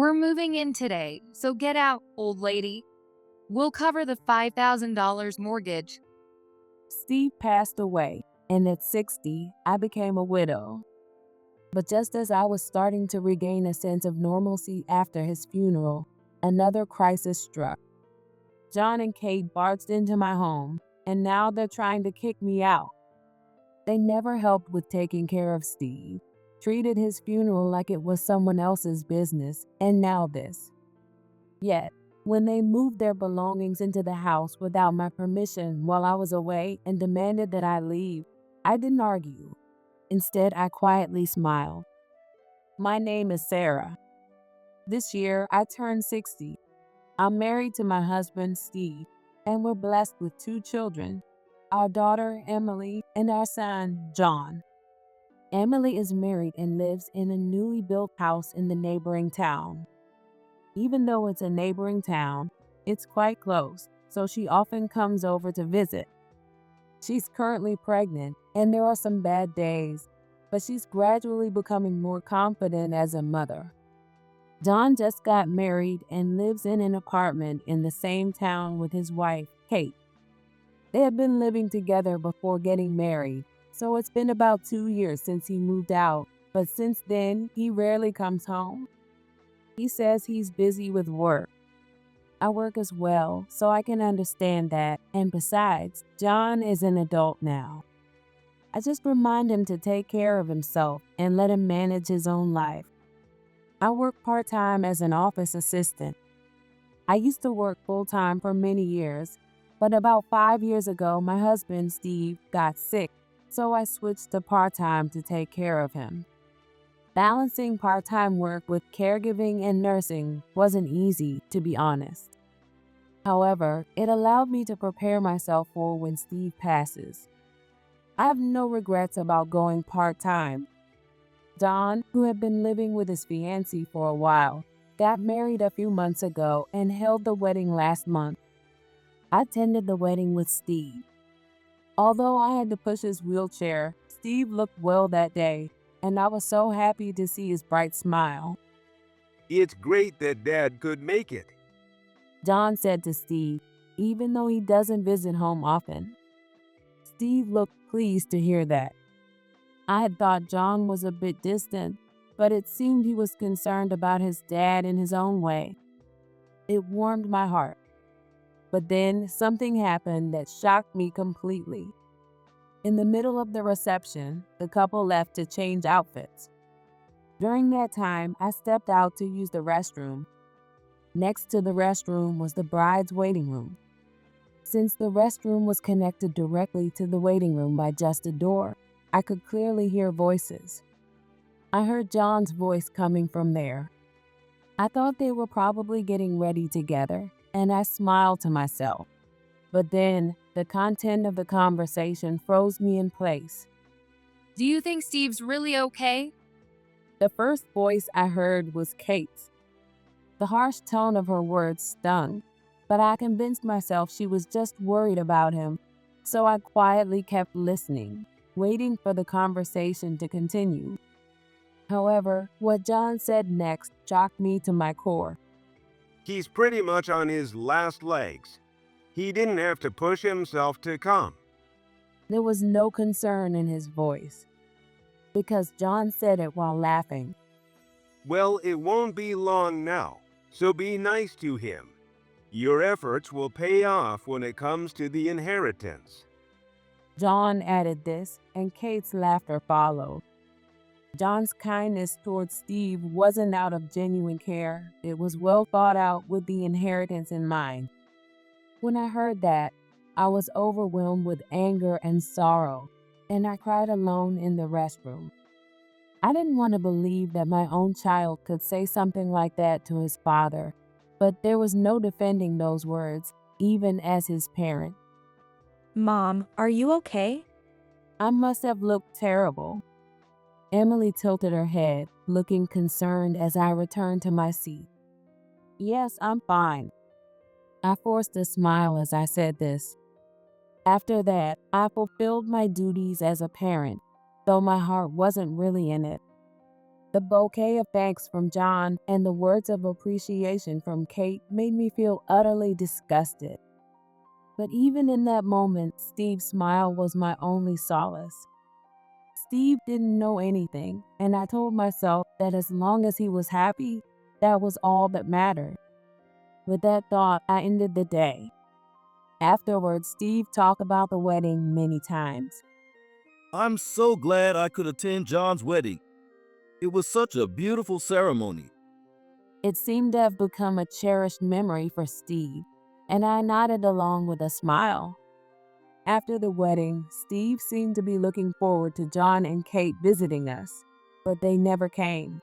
We're moving in today, so get out, old lady. We'll cover the $5,000 mortgage. Steve passed away, and at 60, I became a widow. But just as I was starting to regain a sense of normalcy after his funeral, another crisis struck. John and Kate barged into my home, and now they're trying to kick me out. They never helped with taking care of Steve, treated his funeral like it was someone else's business, and now this. Yet, when they moved their belongings into the house without my permission while I was away and demanded that I leave, I didn't argue. Instead, I quietly smiled. My name is Sarah. This year, I turned 60. I'm married to my husband, Steve, and we're blessed with 2 children, our daughter, Emily, and our son, John. Emily is married and lives in a newly built house in the neighboring town. Even though it's a neighboring town, it's quite close, so she often comes over to visit. She's currently pregnant, and there are some bad days, but she's gradually becoming more confident as a mother. John just got married and lives in an apartment in the same town with his wife, Kate. They have been living together before getting married, so it's been about 2 years since he moved out, but since then, he rarely comes home. He says he's busy with work. I work as well, so I can understand that, and besides, John is an adult now. I just remind him to take care of himself and let him manage his own life. I work part-time as an office assistant. I used to work full-time for many years, but about 5 years ago, my husband, Steve, got sick, so I switched to part-time to take care of him. Balancing part-time work with caregiving and nursing wasn't easy, to be honest. However, it allowed me to prepare myself for when Steve passes. I have no regrets about going part-time. John, who had been living with his fiancée for a while, got married a few months ago and held the wedding last month. I attended the wedding with Steve. Although I had to push his wheelchair, Steve looked well that day, and I was so happy to see his bright smile. It's great that Dad could make it. John said to Steve, even though he doesn't visit home often. Steve looked pleased to hear that. I had thought John was a bit distant, but it seemed he was concerned about his dad in his own way. It warmed my heart. But then something happened that shocked me completely. In the middle of the reception, the couple left to change outfits. During that time, I stepped out to use the restroom. Next to the restroom was the bride's waiting room. Since the restroom was connected directly to the waiting room by just a door, I could clearly hear voices. I heard John's voice coming from there. I thought they were probably getting ready together, and I smiled to myself. But then, the content of the conversation froze me in place. Do you think Steve's really okay? The first voice I heard was Kate's. The harsh tone of her words stung, but I convinced myself she was just worried about him, so I quietly kept listening, waiting for the conversation to continue. However, what John said next shocked me to my core. He's pretty much on his last legs. He didn't have to push himself to come. There was no concern in his voice, because John said it while laughing. Well, it won't be long now, so be nice to him. Your efforts will pay off when it comes to the inheritance. John added this, and Kate's laughter followed. John's kindness towards Steve wasn't out of genuine care. It was well thought out with the inheritance in mind. When I heard that, I was overwhelmed with anger and sorrow, and I cried alone in the restroom. I didn't want to believe that my own child could say something like that to his father, but there was no defending those words, even as his parent. Mom, are you okay? I must have looked terrible. Emily tilted her head, looking concerned as I returned to my seat. Yes, I'm fine. I forced a smile as I said this. After that, I fulfilled my duties as a parent, though my heart wasn't really in it. The bouquet of thanks from John and the words of appreciation from Kate made me feel utterly disgusted. But even in that moment, Steve's smile was my only solace. Steve didn't know anything, and I told myself that as long as he was happy, that was all that mattered. With that thought, I ended the day. Afterwards, Steve talked about the wedding many times. I'm so glad I could attend John's wedding. It was such a beautiful ceremony. It seemed to have become a cherished memory for Steve, and I nodded along with a smile. After the wedding, Steve seemed to be looking forward to John and Kate visiting us, but they never came.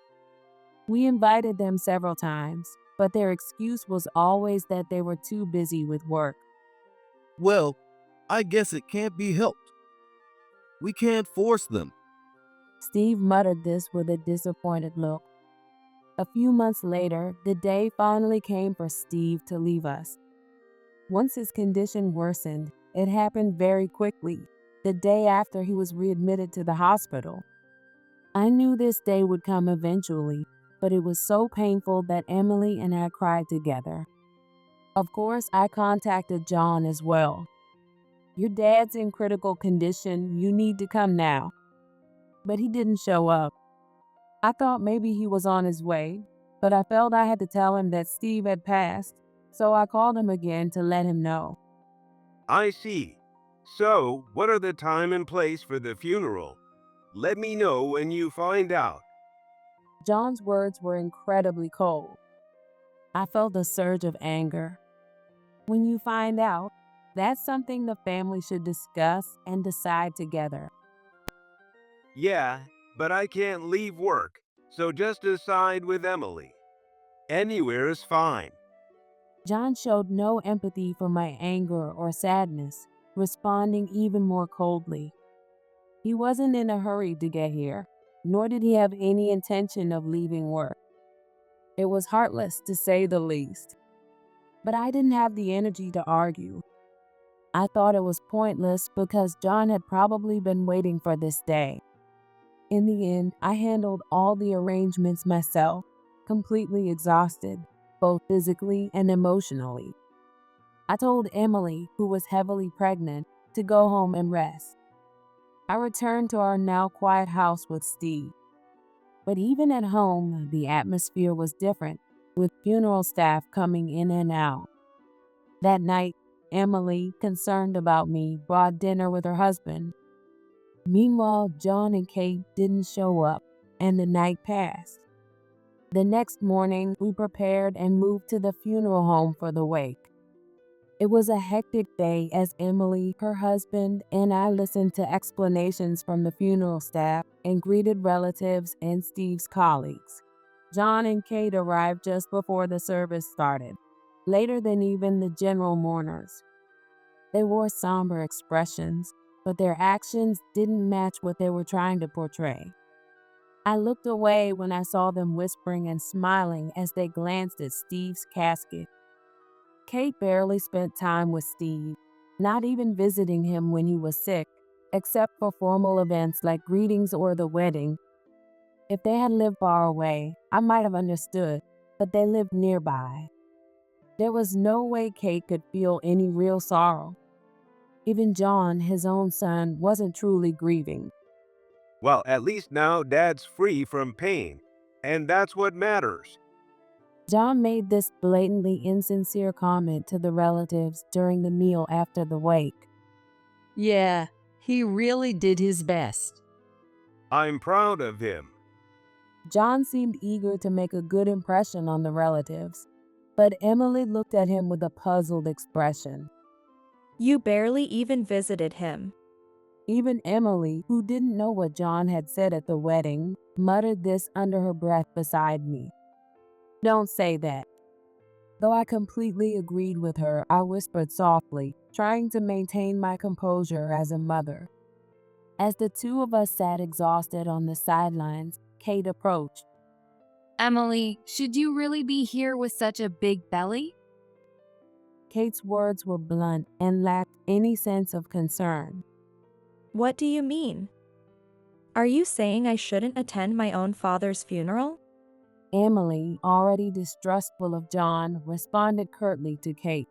We invited them several times, but their excuse was always that they were too busy with work. Well, I guess it can't be helped. We can't force them. Steve muttered this with a disappointed look. A few months later, the day finally came for Steve to leave us. Once his condition worsened, it happened very quickly, the day after he was readmitted to the hospital. I knew this day would come eventually, but it was so painful that Emily and I cried together. Of course, I contacted John as well. "Your dad's in critical condition, you need to come now." But he didn't show up. I thought maybe he was on his way, but I felt I had to tell him that Steve had passed, so I called him again to let him know. I see. So, what are the time and place for the funeral? Let me know when you find out. John's words were incredibly cold. I felt a surge of anger. "When you find out, that's something the family should discuss and decide together." Yeah, but I can't leave work, so just decide with Emily. Anywhere is fine. John showed no empathy for my anger or sadness, responding even more coldly. He wasn't in a hurry to get here, nor did he have any intention of leaving work. It was heartless, to say the least. But I didn't have the energy to argue. I thought it was pointless because John had probably been waiting for this day. In the end, I handled all the arrangements myself, completely exhausted, both physically and emotionally. I told Emily, who was heavily pregnant, to go home and rest. I returned to our now quiet house with Steve. But even at home, the atmosphere was different, with funeral staff coming in and out. That night, Emily, concerned about me, brought dinner with her husband. Meanwhile, John and Kate didn't show up, and the night passed. The next morning, we prepared and moved to the funeral home for the wake. It was a hectic day as Emily, her husband, and I listened to explanations from the funeral staff and greeted relatives and Steve's colleagues. John and Kate arrived just before the service started, later than even the general mourners. They wore somber expressions, but their actions didn't match what they were trying to portray. I looked away when I saw them whispering and smiling as they glanced at Steve's casket. Kate barely spent time with Steve, not even visiting him when he was sick, except for formal events like greetings or the wedding. If they had lived far away, I might have understood, but they lived nearby. There was no way Kate could feel any real sorrow. Even John, his own son, wasn't truly grieving. Well, at least now Dad's free from pain, and that's what matters. John made this blatantly insincere comment to the relatives during the meal after the wake. Yeah, he really did his best. I'm proud of him. John seemed eager to make a good impression on the relatives, but Emily looked at him with a puzzled expression. You barely even visited him. Even Emily, who didn't know what John had said at the wedding, muttered this under her breath beside me. "Don't say that." Though I completely agreed with her, I whispered softly, trying to maintain my composure as a mother. As the two of us sat exhausted on the sidelines, Kate approached. Emily, should you really be here with such a big belly? Kate's words were blunt and lacked any sense of concern. What do you mean? Are you saying I shouldn't attend my own father's funeral? Emily, already distrustful of John, responded curtly to Kate.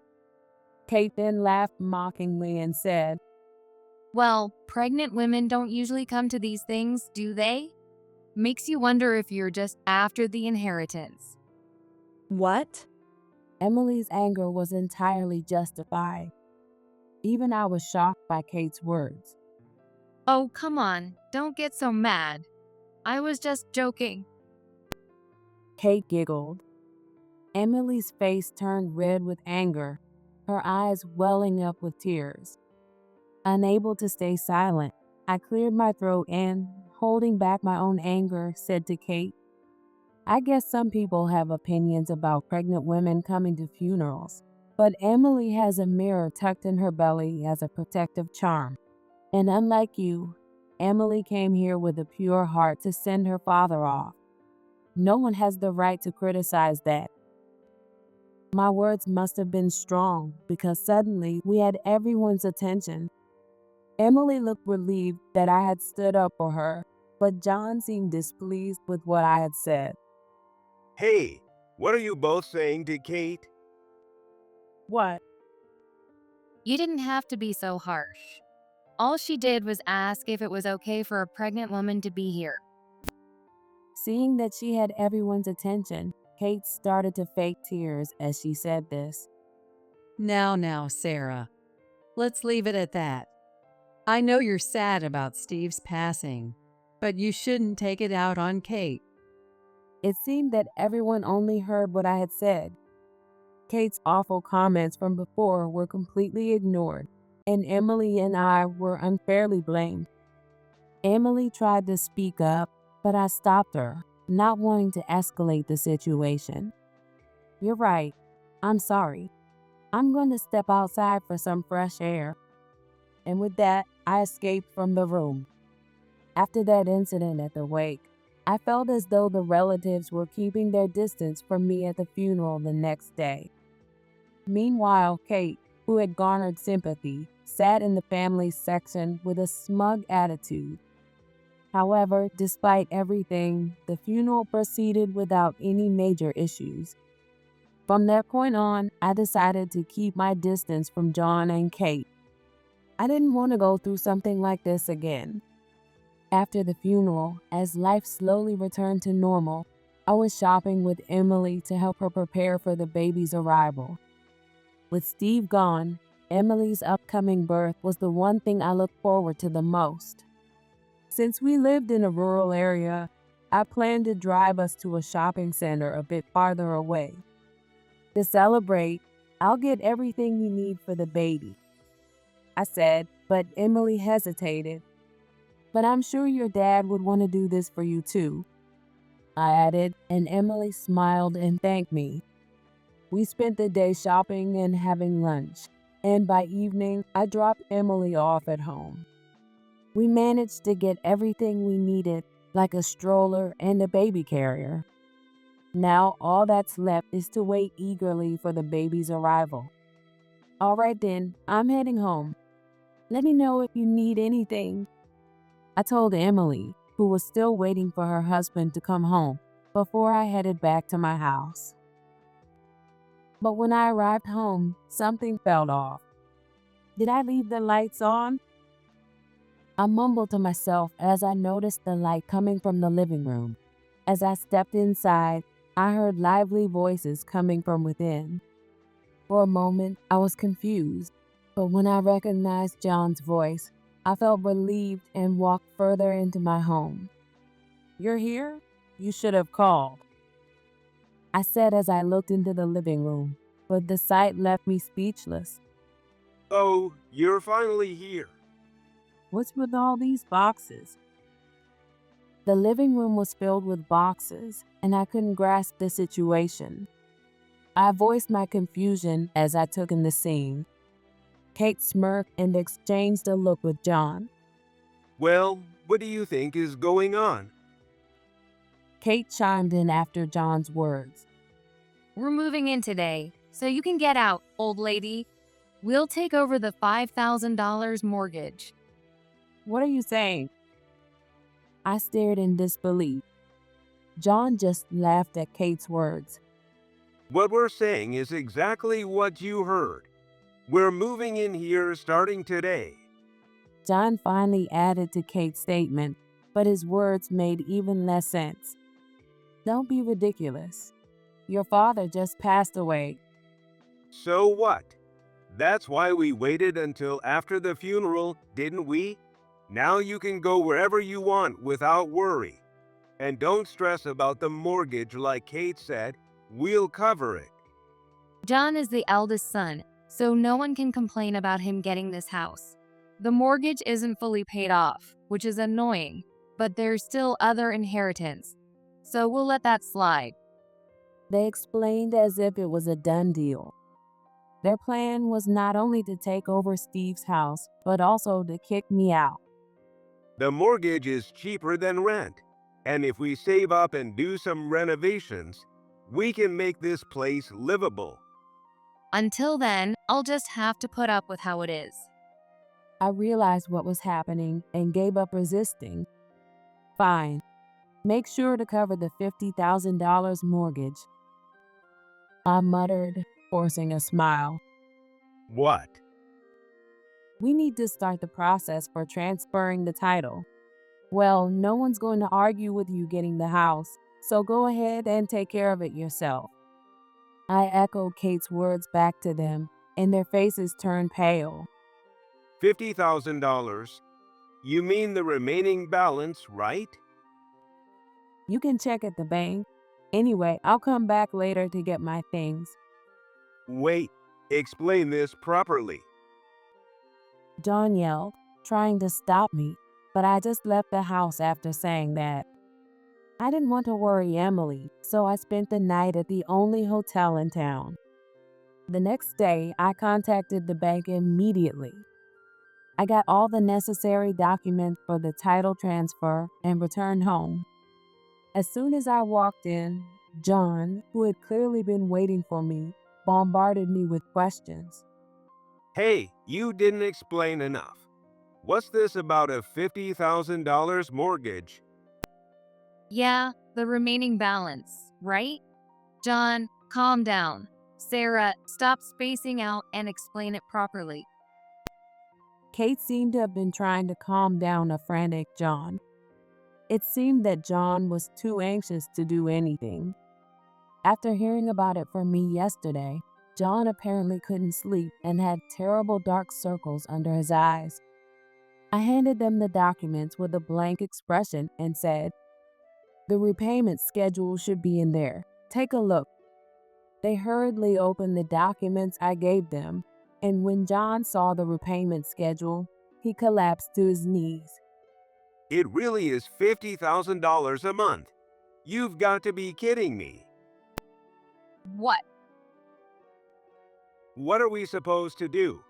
Kate then laughed mockingly and said, Well, pregnant women don't usually come to these things, do they? Makes you wonder if you're just after the inheritance. What? Emily's anger was entirely justified. Even I was shocked by Kate's words. Oh, come on, don't get so mad. I was just joking. Kate giggled. Emily's face turned red with anger, her eyes welling up with tears. Unable to stay silent, I cleared my throat and, holding back my own anger, said to Kate, I guess some people have opinions about pregnant women coming to funerals, but Emily has a mirror tucked in her belly as a protective charm. And unlike you, Emily came here with a pure heart to send her father off. No one has the right to criticize that. My words must have been strong because suddenly we had everyone's attention. Emily looked relieved that I had stood up for her, but John seemed displeased with what I had said. Hey, what are you both saying to Kate? What? You didn't have to be so harsh. All she did was ask if it was okay for a pregnant woman to be here. Seeing that she had everyone's attention, Kate started to fake tears as she said this. Now, Sarah. Let's leave it at that. I know you're sad about Steve's passing, but you shouldn't take it out on Kate. It seemed that everyone only heard what I had said. Kate's awful comments from before were completely ignored, and Emily and I were unfairly blamed. Emily tried to speak up, but I stopped her, not wanting to escalate the situation. You're right. I'm sorry. I'm going to step outside for some fresh air. And with that, I escaped from the room. After that incident at the wake, I felt as though the relatives were keeping their distance from me at the funeral the next day. Meanwhile, Kate, who had garnered sympathy, sat in the family section with a smug attitude. However, despite everything, the funeral proceeded without any major issues. From that point on, I decided to keep my distance from John and Kate. I didn't want to go through something like this again. After the funeral, as life slowly returned to normal, I was shopping with Emily to help her prepare for the baby's arrival. With Steve gone, Emily's upcoming birth was the one thing I looked forward to the most. Since we lived in a rural area, I planned to drive us to a shopping center a bit farther away. To celebrate, I'll get everything you need for the baby, I said, but Emily hesitated. But I'm sure your dad would want to do this for you too, I added, and Emily smiled and thanked me. We spent the day shopping and having lunch, and by evening, I dropped Emily off at home. We managed to get everything we needed, like a stroller and a baby carrier. Now all that's left is to wait eagerly for the baby's arrival. All right then, I'm heading home. Let me know if you need anything, I told Emily, who was still waiting for her husband to come home, before I headed back to my house. But when I arrived home, something felt off. Did I leave the lights on? I mumbled to myself as I noticed the light coming from the living room. As I stepped inside, I heard lively voices coming from within. For a moment, I was confused, but when I recognized John's voice, I felt relieved and walked further into my home. You're here? You should have called, I said as I looked into the living room, but the sight left me speechless. Oh, you're finally here. What's with all these boxes? The living room was filled with boxes, and I couldn't grasp the situation. I voiced my confusion as I took in the scene. Kate smirked and exchanged a look with John. Well, what do you think is going on? Kate chimed in after John's words. We're moving in today, so you can get out, old lady. We'll take over the $5,000 mortgage. What are you saying? I stared in disbelief. John just laughed at Kate's words. What we're saying is exactly what you heard. We're moving in here starting today. John finally added to Kate's statement, but his words made even less sense. Don't be ridiculous. Your father just passed away. So what? That's why we waited until after the funeral, didn't we? Now you can go wherever you want without worry. And don't stress about the mortgage like Kate said, we'll cover it. John is the eldest son, so no one can complain about him getting this house. The mortgage isn't fully paid off, which is annoying, but there's still other inheritance, so we'll let that slide. They explained as if it was a done deal. Their plan was not only to take over Steve's house, but also to kick me out. The mortgage is cheaper than rent, and if we save up and do some renovations, we can make this place livable. Until then, I'll just have to put up with how it is. I realized what was happening and gave up resisting. Fine. Make sure to cover the $50,000 mortgage. I muttered, forcing a smile. What? We need to start the process for transferring the title. Well, no one's going to argue with you getting the house, so go ahead and take care of it yourself. I echoed Kate's words back to them, and their faces turned pale. $50,000? You mean the remaining balance, right? You can check at the bank. Anyway, I'll come back later to get my things. Wait, explain this properly. John yelled, trying to stop me, but I just left the house after saying that. I didn't want to worry Emily, so I spent the night at the only hotel in town. The next day, I contacted the bank immediately. I got all the necessary documents for the title transfer and returned home. As soon as I walked in, John, who had clearly been waiting for me, bombarded me with questions. Hey, you didn't explain enough. What's this about a $50,000 mortgage? Yeah, the remaining balance, right? John, calm down. Sarah, stop spacing out and explain it properly. Kate seemed to have been trying to calm down a frantic John. It seemed that John was too anxious to do anything. After hearing about it from me yesterday, John apparently couldn't sleep and had terrible dark circles under his eyes. I handed them the documents with a blank expression and said, "The repayment schedule should be in there. Take a look." They hurriedly opened the documents I gave them, and when John saw the repayment schedule, he collapsed to his knees. It really is $50,000 a month. You've got to be kidding me. What? What are we supposed to do?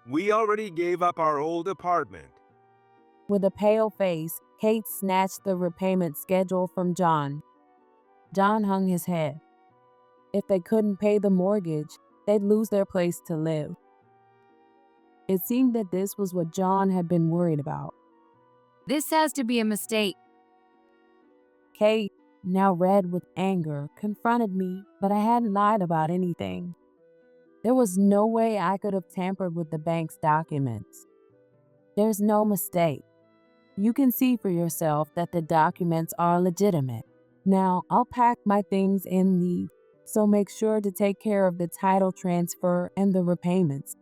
We already gave up our old apartment. With a pale face, Kate snatched the repayment schedule from John. John hung his head. If they couldn't pay the mortgage, they'd lose their place to live. It seemed that this was what John had been worried about. This has to be a mistake. Kate, now red with anger, confronted me, but I hadn't lied about anything. There was no way I could have tampered with the bank's documents. There's no mistake. You can see for yourself that the documents are legitimate. Now, I'll pack my things and leave, so make sure to take care of the title transfer and the repayments.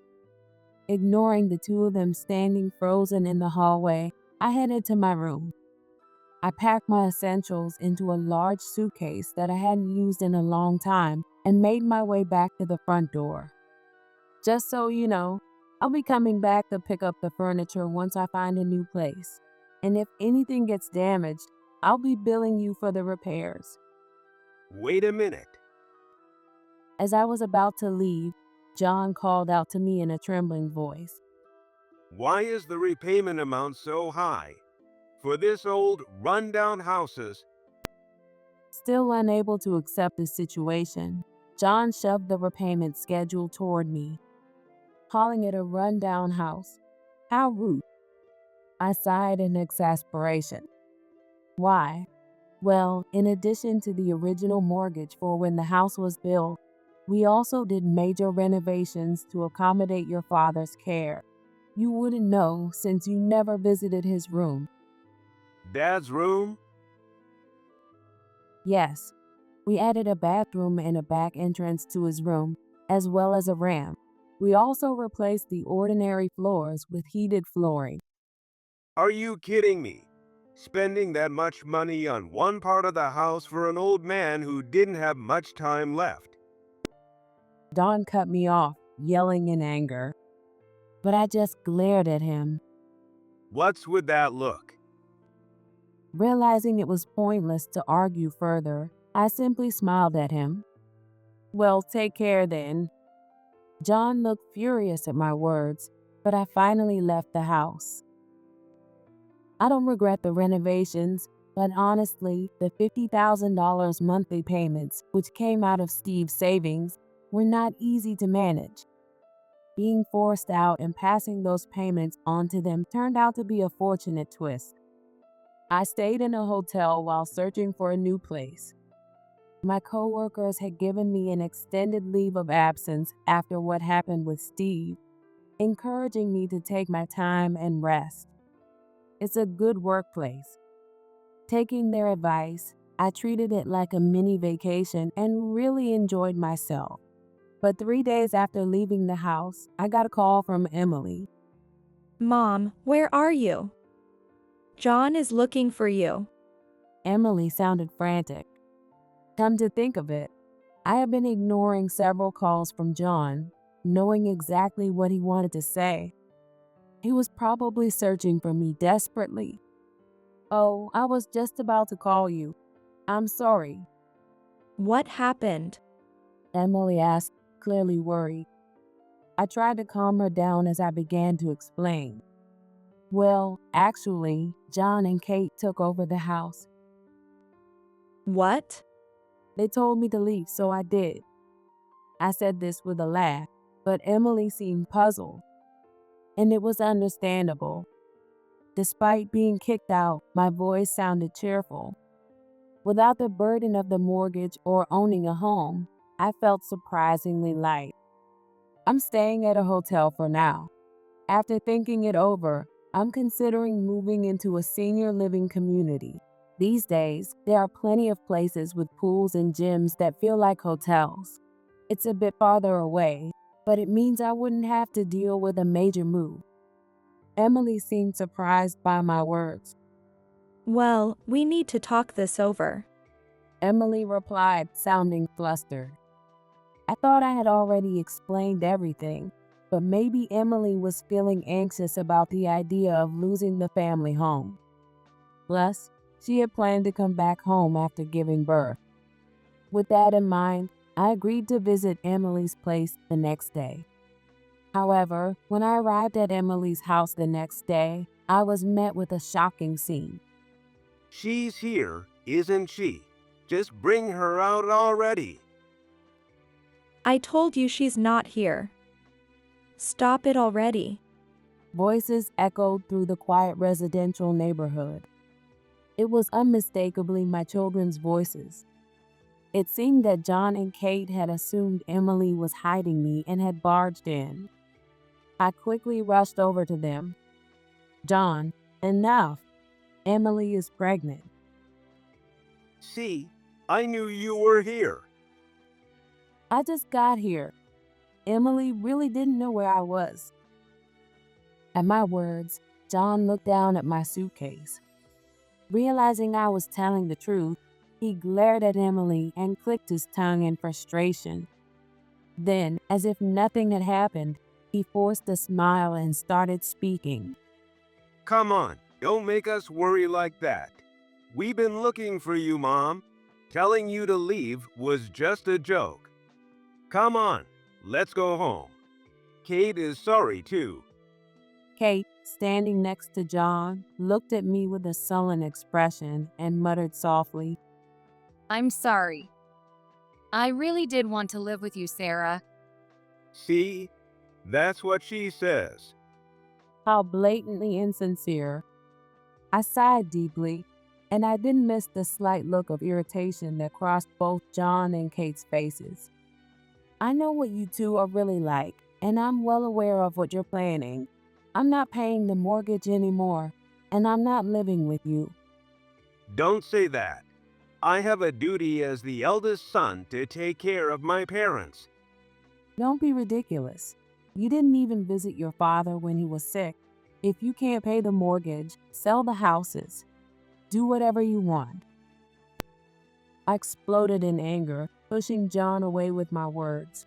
Ignoring the two of them standing frozen in the hallway, I headed to my room. I packed my essentials into a large suitcase that I hadn't used in a long time and made my way back to the front door. Just so you know, I'll be coming back to pick up the furniture once I find a new place. And if anything gets damaged, I'll be billing you for the repairs. Wait a minute. As I was about to leave, John called out to me in a trembling voice. Why is the repayment amount so high? For this old, run-down houses, Still unable to accept the situation, John shoved the repayment schedule toward me, calling it a run-down house. How rude. I sighed in exasperation. Why? Well, in addition to the original mortgage for when the house was built, we also did major renovations to accommodate your father's care. You wouldn't know since you never visited his room. Dad's room? Yes, we added a bathroom and a back entrance to his room, as well as a ramp. We also replaced the ordinary floors with heated flooring. Are you kidding me? Spending that much money on one part of the house for an old man who didn't have much time left. Don cut me off, yelling in anger, but I just glared at him. What's with that look? Realizing it was pointless to argue further, I simply smiled at him. Well, take care then. John looked furious at my words, but I finally left the house. I don't regret the renovations, but honestly, the $50,000 monthly payments, which came out of Steve's savings, were not easy to manage. Being forced out and passing those payments on to them turned out to be a fortunate twist. I stayed in a hotel while searching for a new place. My coworkers had given me an extended leave of absence after what happened with Steve, encouraging me to take my time and rest. It's a good workplace. Taking their advice, I treated it like a mini vacation and really enjoyed myself. But 3 days after leaving the house, I got a call from Emily. Mom, where are you? John is looking for you. Emily sounded frantic. Come to think of it, I have been ignoring several calls from John, knowing exactly what he wanted to say. He was probably searching for me desperately. Oh, I was just about to call you. I'm sorry, What happened? Emily asked, clearly worried. I tried to calm her down as I began to explain. Well, actually, John and Kate took over the house. What? They told me to leave, so I did. I said this with a laugh, but Emily seemed puzzled. And it was understandable. Despite being kicked out, my voice sounded cheerful. Without the burden of the mortgage or owning a home, I felt surprisingly light. I'm staying at a hotel for now. After thinking it over, I'm considering moving into a senior living community. These days, there are plenty of places with pools and gyms that feel like hotels. It's a bit farther away, but it means I wouldn't have to deal with a major move. Emily seemed surprised by my words. Well, we need to talk this over. Emily replied, sounding flustered. I thought I had already explained everything, but maybe Emily was feeling anxious about the idea of losing the family home. Plus, she had planned to come back home after giving birth. With that in mind, I agreed to visit Emily's place the next day. However, when I arrived at Emily's house the next day, I was met with a shocking scene. She's here, isn't she? Just bring her out already. I told you she's not here. Stop it already. Voices echoed through the quiet residential neighborhood. It was unmistakably my children's voices. It seemed that John and Kate had assumed Emily was hiding me and had barged in. I quickly rushed over to them. John, enough. Emily is pregnant. See, I knew you were here. I just got here. Emily really didn't know where I was. At my words, John looked down at my suitcase. Realizing I was telling the truth, he glared at Emily and clicked his tongue in frustration. Then, as if nothing had happened, he forced a smile and started speaking. Come on, don't make us worry like that. We've been looking for you, Mom. Telling you to leave was just a joke. Come on, let's go home. Kate is sorry too. Kate, standing next to John, looked at me with a sullen expression and muttered softly, I'm sorry. I really did want to live with you, Sarah. See? That's what she says. How blatantly insincere. I sighed deeply. and I didn't miss the slight look of irritation that crossed both John and Kate's faces. I know what you two are really like, and I'm well aware of what you're planning. I'm not paying the mortgage anymore, and I'm not living with you. Don't say that. I have a duty as the eldest son to take care of my parents. Don't be ridiculous. You didn't even visit your father when he was sick. If you can't pay the mortgage, sell the houses. Do whatever you want. I exploded in anger, pushing John away with my words.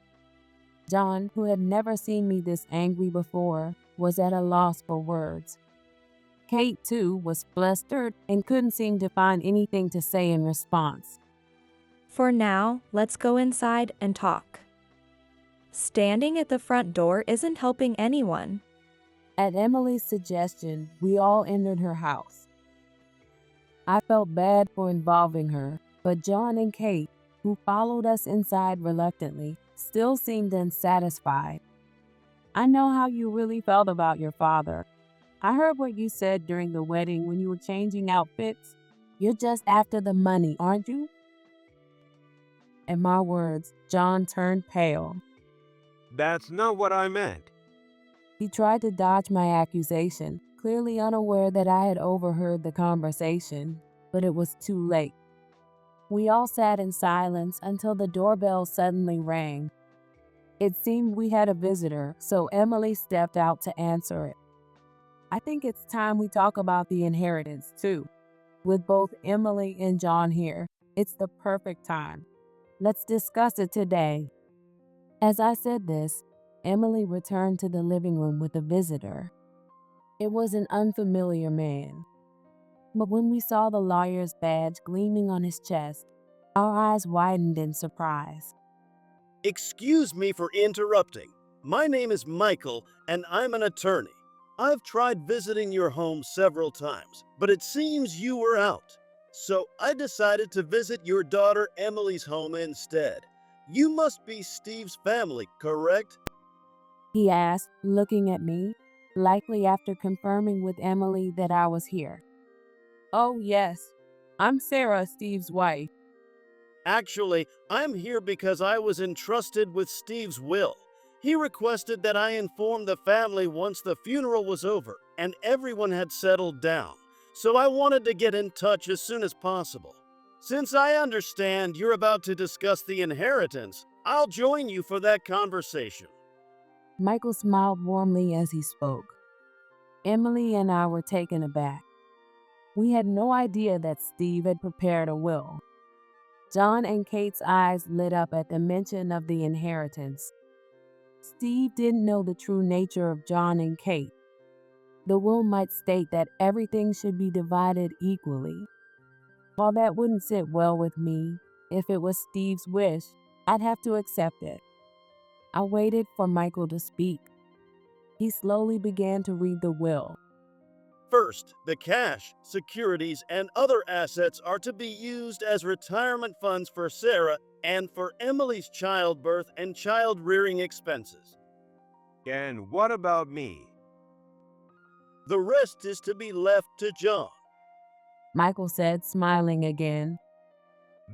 John, who had never seen me this angry before, was at a loss for words. Kate, too, was flustered and couldn't seem to find anything to say in response. For now, let's go inside and talk. Standing at the front door isn't helping anyone. At Emily's suggestion, we all entered her house. I felt bad for involving her, but John and Kate, who followed us inside reluctantly, still seemed unsatisfied. I know how you really felt about your father. I heard what you said during the wedding when you were changing outfits. You're just after the money, aren't you? At my words, John turned pale. That's not what I meant. He tried to dodge my accusation, clearly unaware that I had overheard the conversation, but it was too late. We all sat in silence until the doorbell suddenly rang. It seemed we had a visitor, so Emily stepped out to answer it. I think it's time we talk about the inheritance, too. With both Emily and John here, it's the perfect time. Let's discuss it today. As I said this, Emily returned to the living room with a visitor. It was an unfamiliar man. But when we saw the lawyer's badge gleaming on his chest, our eyes widened in surprise. Excuse me for interrupting. My name is Michael, and I'm an attorney. I've tried visiting your home several times, but it seems you were out. So I decided to visit your daughter Emily's home instead. You must be Steve's family, correct? He asked, looking at me, likely after confirming with Emily that I was here. Oh, yes. I'm Sarah, Steve's wife. Actually, I'm here because I was entrusted with Steve's will. He requested that I inform the family once the funeral was over and everyone had settled down, so I wanted to get in touch as soon as possible. Since I understand you're about to discuss the inheritance, I'll join you for that conversation. Michael smiled warmly as he spoke. Emily and I were taken aback. We had no idea that Steve had prepared a will. John and Kate's eyes lit up at the mention of the inheritance. Steve didn't know the true nature of John and Kate. The will might state that everything should be divided equally. While that wouldn't sit well with me, if it was Steve's wish, I'd have to accept it. I waited for Michael to speak. He slowly began to read the will. First, the cash, securities, and other assets are to be used as retirement funds for Sarah and for Emily's childbirth and child-rearing expenses. And what about me? The rest is to be left to John. Michael said, smiling again.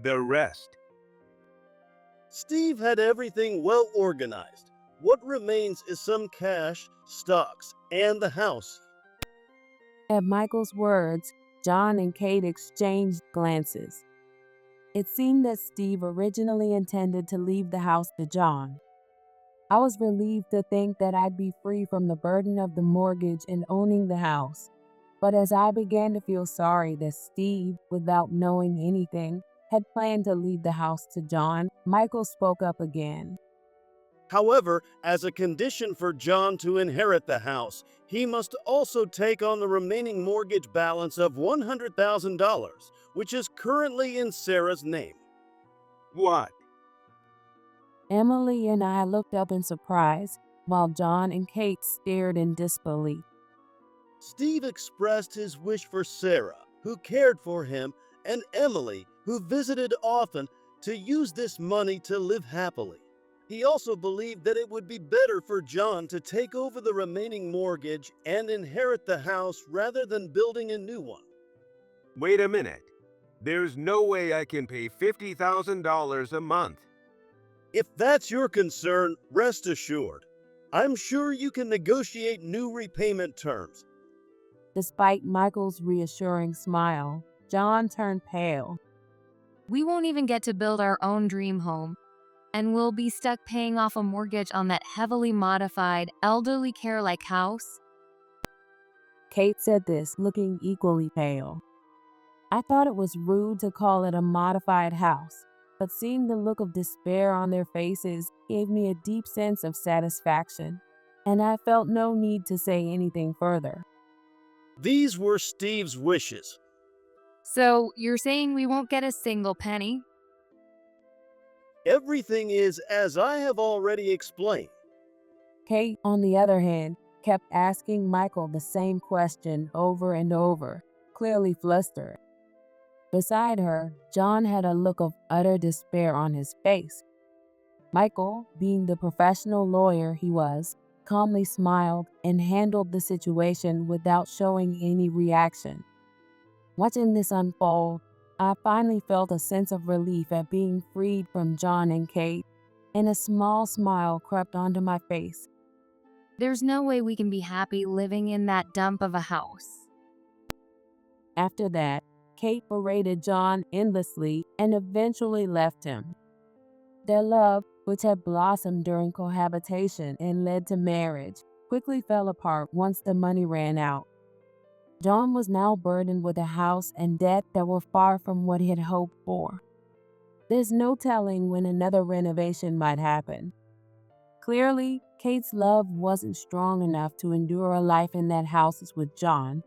The rest. Steve had everything well organized. What remains is some cash, stocks, and the house. At Michael's words, John and Kate exchanged glances. It seemed that Steve originally intended to leave the house to John. I was relieved to think that I'd be free from the burden of the mortgage and owning the house. But as I began to feel sorry that Steve, without knowing anything, had planned to leave the house to John, Michael spoke up again. However, as a condition for John to inherit the house, he must also take on the remaining mortgage balance of $100,000, which is currently in Sarah's name. What? Emily and I looked up in surprise, while John and Kate stared in disbelief. Steve expressed his wish for Sarah, who cared for him, and Emily, who visited often, to use this money to live happily. He also believed that it would be better for John to take over the remaining mortgage and inherit the house rather than building a new one. Wait a minute. There's no way I can pay $50,000 a month. If that's your concern, rest assured. I'm sure you can negotiate new repayment terms. Despite Michael's reassuring smile, John turned pale. We won't even get to build our own dream home, and we'll be stuck paying off a mortgage on that heavily modified, elderly care-like house. Kate said this, looking equally pale. I thought it was rude to call it a modified house, but seeing the look of despair on their faces gave me a deep sense of satisfaction, and I felt no need to say anything further. These were Steve's wishes. So, you're saying we won't get a single penny? Everything is as I have already explained. Kate, on the other hand, kept asking Michael the same question over and over, clearly flustered. Beside her, John had a look of utter despair on his face. Michael, being the professional lawyer he was, calmly smiled and handled the situation without showing any reaction. Watching this unfold, I finally felt a sense of relief at being freed from John and Kate, and a small smile crept onto my face. There's no way we can be happy living in that dump of a house. After that, Kate berated John endlessly and eventually left him. Their love, which had blossomed during cohabitation and led to marriage, quickly fell apart once the money ran out. John was now burdened with a house and debt that were far from what he had hoped for. There's no telling when another renovation might happen. Clearly, Kate's love wasn't strong enough to endure a life in that house with John.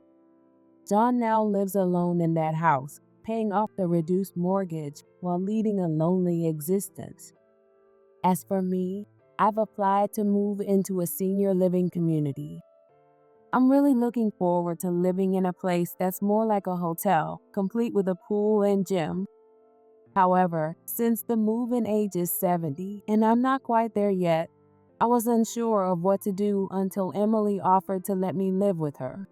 John now lives alone in that house, paying off the reduced mortgage while leading a lonely existence. As for me, I've applied to move into a senior living community. I'm really looking forward to living in a place that's more like a hotel, complete with a pool and gym. However, since the move-in age is 70 and I'm not quite there yet, I was unsure of what to do until Emily offered to let me live with her.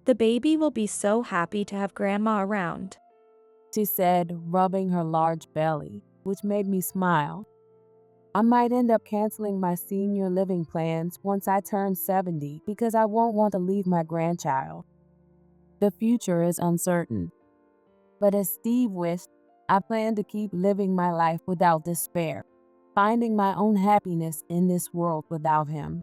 The baby will be so happy to have Grandma around. She said, rubbing her large belly, which made me smile. I might end up canceling my senior living plans once I turn 70 because I won't want to leave my grandchild. The future is uncertain. But as Steve wished, I plan to keep living my life without despair, finding my own happiness in this world without him.